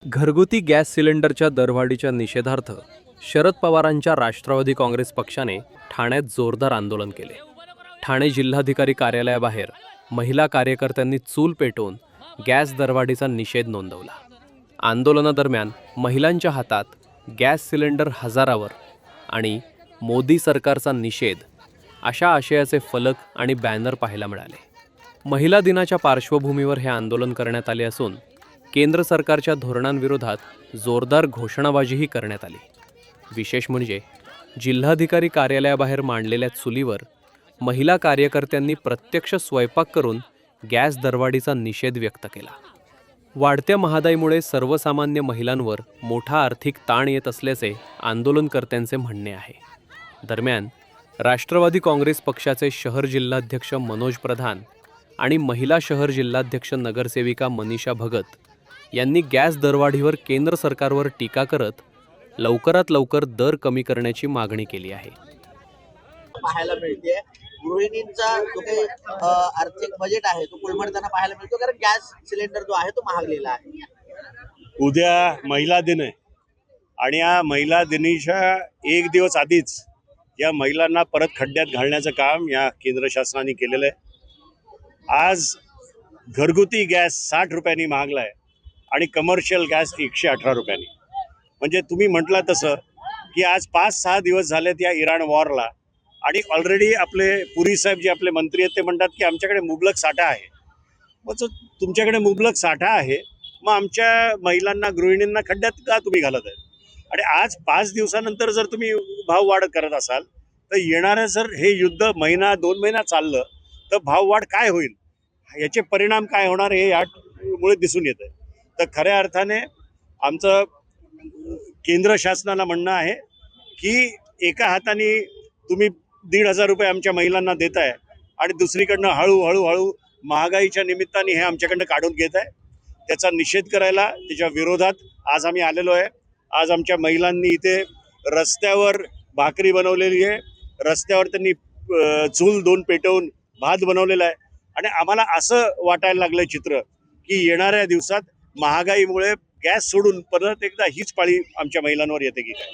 घरगुती गॅस सिलेंडरच्या दरवाढीच्या निषेधार्थ शरद पवारांच्या राष्ट्रवादी काँग्रेस पक्षाने ठाण्यात जोरदार आंदोलन केले। ठाणे जिल्हाधिकारी कार्यालयाबाहेर महिला कार्यकर्त्यांनी चूल पेटवून गॅस दरवाढीचा निषेध नोंदवला। आंदोलनादरम्यान महिलांच्या हातात गॅस सिलेंडर हजारावर आणि मोदी सरकारचा निषेध अशा आशयाचे फलक आणि बॅनर पाहायला मिळाले। महिला दिनाच्या पार्श्वभूमीवर हे आंदोलन करण्यात आले असून केंद्र सरकारच्या धोरणांविरोधात जोरदार घोषणाबाजीही करण्यात आली। विशेष म्हणजे जिल्हाधिकारी कार्यालयाबाहेर मांडलेल्या चुलीवर महिला कार्यकर्त्यांनी प्रत्यक्ष स्वयंपाक करून गॅस दरवाढीचा निषेध व्यक्त केला। वाढत्या महागाईमुळे सर्वसामान्य महिलांवर मोठा आर्थिक ताण येत असल्याचे आंदोलनकर्त्यांचे म्हणणे आहे। दरम्यान राष्ट्रवादी काँग्रेस पक्षाचे शहर जिल्हाध्यक्ष मनोज प्रधान आणि महिला शहर जिल्हाध्यक्ष नगरसेविका मनीषा भगत यांनी गॅस दरवाढीवर केंद्र सरकारवर टीका करत लवकरात लवकर दर कमी करण्याची मागणी केली आहे। पाहायला मिळते गृहिणींचा जो काही आर्थिक बजेट आहे तो कोलमडताना पाहायला मिळतो, कारण गॅस सिलेंडर जो आहे तो महागलेला आहे। उद्या महिला दिन आहे आणि या महिला दिनीच्या एक दिवस आधीच या महिलांना परत खड्ड्यात घालण्याचं काम या केंद्र शासनाने केलेलं आहे। आज घरगुती गॅस 60 रुपयांनी महागला आहे आणि कमर्शियल गॅस 118 रुपयांनी। म्हणजे तुम्ही म्हटलं तसं की आज 5-6 दिवस झालेत या इराण वॉरला आणि ऑलरेडी आपले पुरी साहेब जे आपले मंत्री आहेत ते म्हणतात की आमच्याकडे मुबलक साठा आहे। मग जो तुमच्याकडे मुबलक साठा आहे मग आमच्या महिलांना गृहिणींना खड्ड्यात का तुम्ही घालत आहे? आणि आज 5 दिवसानंतर जर तुम्ही भाव वाढ करत असाल तर येणारं जर हे युद्ध महिना 2 महिना चाललं तर भाववाढ काय होईल, याचे परिणाम काय होणार हे यामुळे दिसून येत आहे। तर खऱ्या अर्थाने आमचं केंद्र शासनाला म्हणणं आहे की एका हाताने तुम्ही 1,500 रुपये आमच्या महिलांना देत आहे आणि दुसरीकडनं हळूहळू महागाईच्या निमित्ताने हे आमच्याकडनं काढून घेत आहे। त्याचा निषेध करायला, त्याच्या विरोधात आज आम्ही आलेलो आहे। आज आमच्या महिलांनी इथे रस्त्यावर भाकरी बनवलेली आहे, रस्त्यावर त्यांनी चूल 2 पेटवून भात बनवलेला आहे आणि आम्हाला असं वाटायला लागलं चित्र की येणाऱ्या दिवसात महागाईमुळे गॅस सोडून परत एकदा हीच पाळी आमच्या महिलांवर येते की काय।